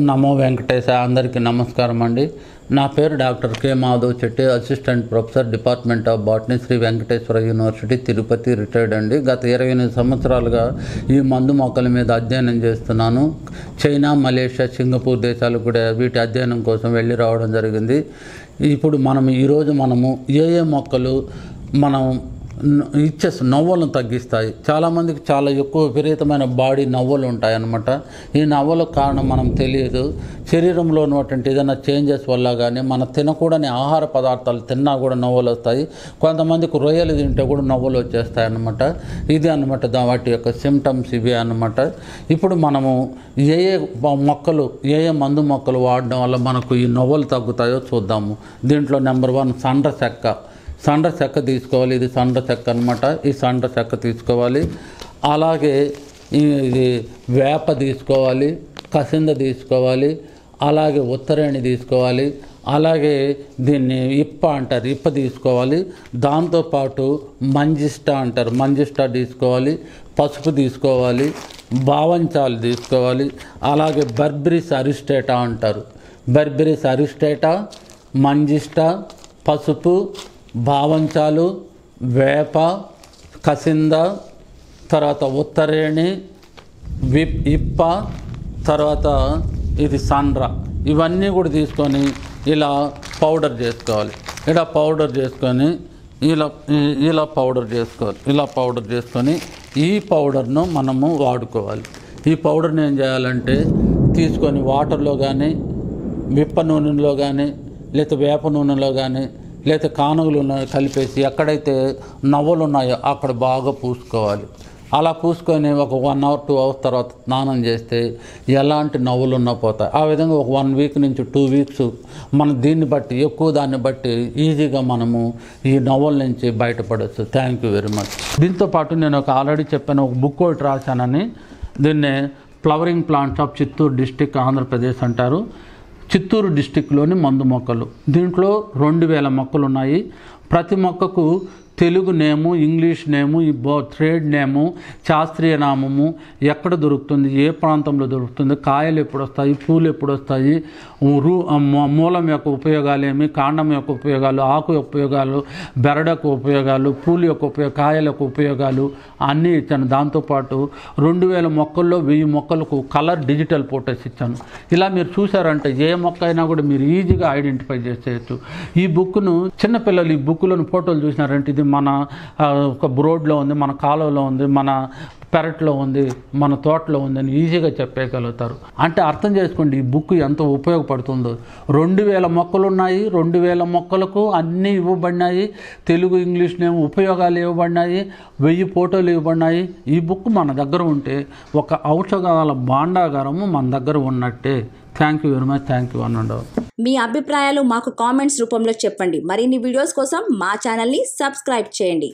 నమో వెంకటేశ. అందరికీ నమస్కారం అండి. నా పేరు doctor K Madhav Chetti, assistant professor, department of botany, Sri Venkateswara university, Tirupati, retired అండి. గత 28 సంవత్సరాలుగా ఈ మందు మొక్కల మీద అధ్యయనం చేస్తున్నాను. చైనా, మలేషియా, సింగపూర్ దేశాలకు కూడా వీటి అధ్యయనం కోసం వెళ్ళి రావడం జరిగింది. ఇప్పుడు ఈరోజు మనము ఏ మొక్కలు మనం ఇచ్చే నవ్వులను తగ్గిస్తాయి. చాలామందికి చాలా ఎక్కువ విపరీతమైన బాడీ నవ్వులు ఉంటాయన్నమాట. ఈ నవ్వులకు కారణం మనం తెలియదు. శరీరంలో ఉన్నటువంటి ఏదైనా చేంజెస్ వల్ల కానీ, మన తినకూడని ఆహార పదార్థాలు తిన్నా కూడా నవ్వులు వస్తాయి. కొంతమందికి రొయ్యలు తింటే కూడా నవ్వులు వచ్చేస్తాయి అన్నమాట. ఇది అన్నమాట వాటి యొక్క సిమ్టమ్స్ ఇవే అన్నమాట. ఇప్పుడు మనము ఏ మొక్కలు, ఏ మందు మొక్కలు వాడడం వల్ల మనకు ఈ నవ్వులు తగ్గుతాయో చూద్దాము. దీంట్లో నెంబర్ 1 సండ్ర చెక్క తీసుకోవాలి. ఇది సండ్ర చెక్క అనమాట. ఈ సండ్ర చెక్క తీసుకోవాలి. అలాగే ఇది వేప తీసుకోవాలి, కసింద తీసుకోవాలి, అలాగే ఉత్తరేణి తీసుకోవాలి, అలాగే దీన్ని ఇప్ప అంటారు, ఇప్ప తీసుకోవాలి. దాంతోపాటు మంజిష్ట అంటారు, మంజిష్ట తీసుకోవాలి. పసుపు తీసుకోవాలి, బావంచాలు తీసుకోవాలి. అలాగే బర్బరిస్ అరిస్టేటా అంటారు. బర్బరిస్ అరిస్టేటా, మంజిష్ట, పసుపు, బావంచాలు, వేప, కసింద, తర్వాత ఉత్తరేణి, ఇప్ప, తర్వాత ఇది సండ్ర, ఇవన్నీ కూడా తీసుకొని ఇలా పౌడర్ చేసుకోవాలి. ఇలా పౌడర్ చేసుకొని ఇలా పౌడర్ చేసుకోవాలి. ఇలా పౌడర్ చేసుకొని ఈ పౌడర్ను మనము వాడుకోవాలి. ఈ పౌడర్ని ఏం చేయాలంటే తీసుకొని వాటర్లో కానీ, విప్ప నూనెలో కానీ, లేకపోతే వేప నూనెలో కానీ, లేకపోతే కానుగలు కలిపేసి ఎక్కడైతే నవ్వులు ఉన్నాయో అక్కడ బాగా పూసుకోవాలి. అలా పూసుకొని ఒక 1 hour 2 hours తర్వాత స్నానం చేస్తే ఎలాంటి నవ్వులు ఉన్నా పోతాయి. ఆ విధంగా ఒక 1 week నుంచి 2 weeks మనం దీన్ని బట్టి దాన్ని బట్టి ఈజీగా మనము ఈ నవ్వుల నుంచి బయటపడవచ్చు. Thank you very much. దీంతోపాటు నేను ఆల్రెడీ చెప్పాను, ఒక బుక్ ఒకటి రాశానని. దీన్నే flowering plants of Chittoor district, Andhra Pradesh అంటారు. చిత్తూరు డిస్టిక్లోని మందు మొక్కలు. దీంట్లో 2000 మొక్కలు ఉన్నాయి. ప్రతి మొక్కకు తెలుగు నేము, ఇంగ్లీష్ నేము, ట్రేడ్ నేము, శాస్త్రీయ నామము, ఎక్కడ దొరుకుతుంది, ఏ ప్రాంతంలో దొరుకుతుంది, కాయలు ఎప్పుడు వస్తాయి, పూలు ఎప్పుడు వస్తాయి, మూలం యొక్క ఉపయోగాలు ఏమి, కాండం యొక్క ఉపయోగాలు, ఆకు యొక్క ఉపయోగాలు, బెరడకు ఉపయోగాలు, పూలు యొక్క కాయల యొక్క ఉపయోగాలు అన్నీ ఇచ్చాను. దాంతోపాటు 2000 మొక్కల్లో 1000 మొక్కలకు కలర్ డిజిటల్ ఫోటోస్ ఇచ్చాను. ఇలా మీరు చూసారంటే ఏ మొక్క అయినా కూడా మీరు ఈజీగా ఐడెంటిఫై చేసేయచ్చు. ఈ బుక్ను చిన్నపిల్లలు ఈ బుక్లను ఫోటోలు చూసినారంటే ఇది మన ఒక రోడ్లో ఉంది, మన కాలువలో ఉంది, మన పెరట్లో ఉంది, మన తోటలో ఉంది అని ఈజీగా చెప్పగలుగుతారు. అంటే అర్థం చేసుకోండి ఈ బుక్ ఎంత ఉపయోగపడుతుందో. 2000 మొక్కలు ఉన్నాయి. 2000 మొక్కలకు అన్నీ ఇవ్వబడినాయి. తెలుగు, ఇంగ్లీష్ నేమ్ ఉపయోగాలు ఇవ్వబడినాయి. 1000 ఫోటోలు ఇవ్వబడినాయి. ఈ బుక్ మన దగ్గర ఉంటే ఒక ఔషధాల భాండాగారము మన దగ్గర ఉన్నట్టే. Thank you very much. Thank you అనండి. మీ అభిప్రాయాలు మాకు కామెంట్స్ రూపంలో చెప్పండి. మరిన్ని వీడియోస్ కోసం మా ఛానల్ని సబ్స్క్రైబ్ చేయండి.